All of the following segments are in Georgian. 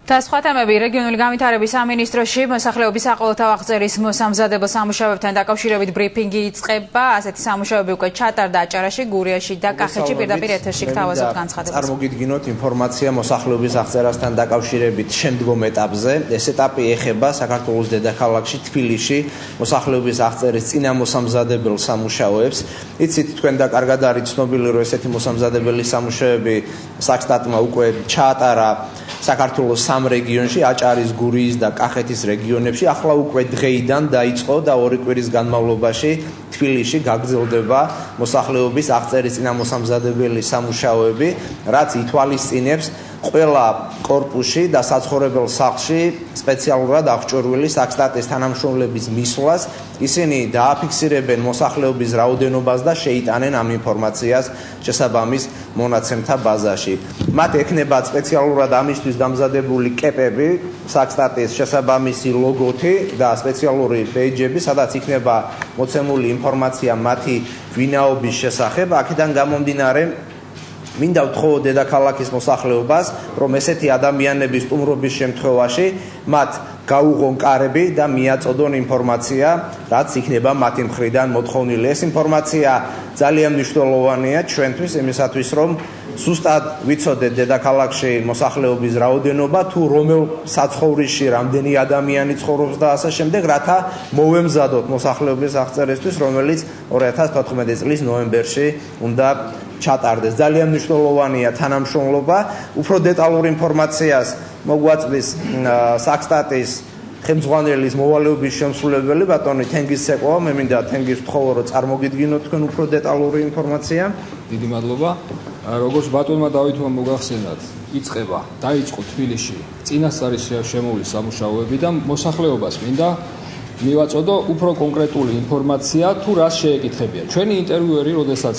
და სხვა თემები რეგიონული განვითარების სამინისტროში მოსახლეობის საყოველთაო აღწერის მოსამზადებელ სამუშაოებთან დაკავშირებით ბრიფინგი იწყება. ასეთი სამუშაოები უკვე ჩატარდა აჭარაში, გურიაში და კახეთში. პირდაპირ ეთერში გთავაზობთ განცხადებას. წარმოგიდგინოთ ინფორმაცია მოსახლეობის აღწერასთან დაკავშირებით შემდგომ ეტაპზე. ეს ეტაპი ეხება საქართველოს დედაქალაქში თბილისში მოსახლეობის აღწერის წინამოსამზადებელ სამუშაოებს. იცით თქვენ და კარგად არის ცნობილი, რომ ესეთი მოსამზადებელი სამუშაოები საქსტატმა უკვე ჩაატარა საქართველოს სამ რეგიონში, აჭარის, გურიის და კახეთის რეგიონებში. ახლა უკვე დღეიდან დაიწყო და 2 კვირის განმავლობაში თბილისში გაგრძელდება მოსახლეობის აღწერის წინამოსამზადებელი სამუშაოები, რაც ითვალისწინებს ყველა კორპუსში და საცხოვრებელ სახლში სპეციალურად აღჭურვილი საქსტატის თანამშრომლების მისვლას. ისინი დააფიქსირებენ მოსახლეობის რაოდენობას და შეიტანენ ამ ინფორმაციას შესაბამის მონაცემთა ბაზაში. მათ ექნებათ სპეციალურად ამისთვის დამზადებული კეპები, საქსტატის შესაბამისი ლოგოთი და სპეციალური ბეიჯები, სადაც იქნება მოცემული ინფორმაცია მათი ვინაობის შესახებ. აქედან გამომდინარე, მინდა ვთხოვო დედაქალაქის მოსახლეობას, რომ ესეთი ადამიანების სტუმრობის შემთხვევაში მათ გაუღონ კარები და მიაწოდონ ინფორმაცია, რაც იქნება მათი მხრიდან მოთხოვნილი. ეს ინფორმაცია ძალიან მნიშვნელოვანია ჩვენთვის, იმისათვის, რომ ზუსტად ვიცოდეთ დედაქალაქში მოსახლეობის რაოდენობა, თუ რომელ საცხოვრისში რამდენი ადამიანი ცხოვრობს და ასე შემდეგ, რათა მოვემზადოთ მოსახლეობის აღწერისთვის, რომელიც 2014 წლის ნოემბერში უნდა ჩატარდეს. ძალიან მნიშვნელოვანია თანამშრომლობა. უფრო დეტალურ ინფორმაციას მოგვაწვდის საქსტატის ხელმძღვანელის მოვალეობის შემსრულებელი ბატონი თენგიზ სეკოვა. მე მინდა თენგიზ ვთხოვო, რომ წარმოგიდგინოთ თქვენ უფრო დეტალური ინფორმაცია. დიდი მადლობა. როგორც ბატონმა დავითმა მოგახსენათ, დაიწყო თბილისში წინასწარის შემოვლი სამუშაოები და მოსახლეობას მინდა მივაწოდო უფრო კონკრეტული ინფორმაცია, თუ რას შეეკითხებიან. ჩვენი ინტერვიუერი, როდესაც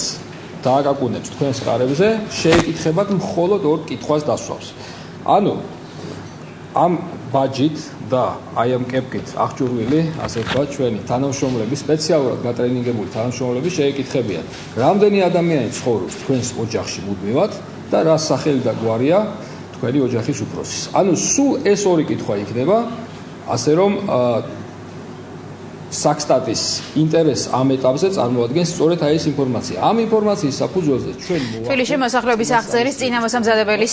დააკაკუნებს თქვენს ყარებზე, შეეკითხებათ მხოლოდ 2 კითხვას დასვავს. ანუ ამ ბაჯით და აი ამ კეპკით აღჭურვილი, ასე ვთქვათ, ჩვენი თანამშრომლები, სპეციალურად გატრენინგებული თანამშრომლები შეეკითხებიან, რამდენი ადამიანი ცხოვრობს თქვენს ოჯახში მუდმივად და რა სახელი და გვარია თქვენი ოჯახის უფროსის. ანუ სულ ეს 2 კითხვა იქნება, ასე რომ საქსტატის ინტერესს ამ ეტაპზე წარმოადგენს სწორედ აი ეს ინფორმაცია. ამ ინფორმაციის საფუძველზე ჩვენ თბილისში მოსახლეობის აღწერის წინამოსამზადებელი